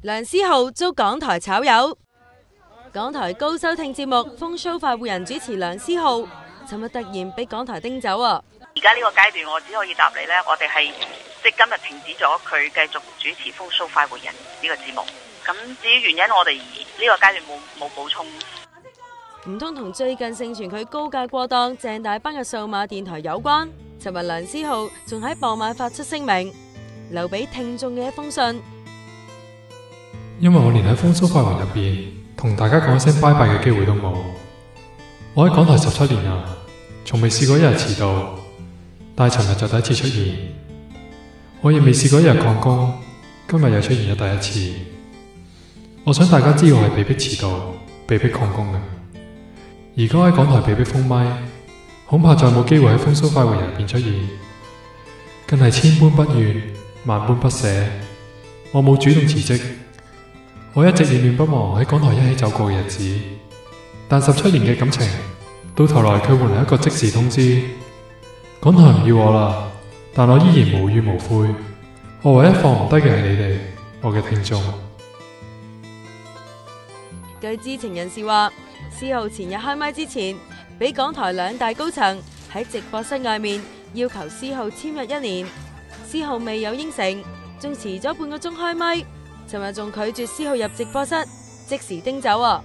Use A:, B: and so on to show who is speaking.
A: 梁思浩遭港台炒魷。港台高收聽節目《風騷快活人》主持梁思浩，尋日突然俾港台叮走啊！
B: 而家呢個階段，我只可以答你呢，我哋係即今日停止咗佢繼續主持《風騷快活人》呢個節目。咁至於原因，我哋呢個階段冇補充。
A: 唔通同最近盛傳佢高價過檔鄭大班嘅數碼電台有關？尋日梁思浩仲喺傍晚發出聲明，留俾聽眾嘅一封信。
C: 因為我連喺風騷快活入邊同大家講一聲拜拜嘅機會都冇。我喺港台17年啦，從未試過一日遲到，但係尋日就第一次出現。我亦未試過一日曠工，今日又出現咗第一次。我想大家知我係被逼遲到、被逼曠工嘅。而家喺港台被逼封咪，恐怕再冇機會喺風騷快活人入邊出現，更係千般不願、萬般不捨。我冇主動辭職，我一直念念不忘喺港台一起走過嘅日子。但17年嘅感情，到頭來卻換嚟一個即時通知，港台唔要我啦。但我依然無怨無悔。我唯一放唔低嘅係你哋，我嘅聽眾。
A: 據知情人士話，思浩前日開咪之前，俾港台2大高層喺直播室外面要求思浩簽約1年，思浩未有應承，仲遲咗半個鐘開咪。尋日仲拒絕思浩入直播室，即時叮走啊！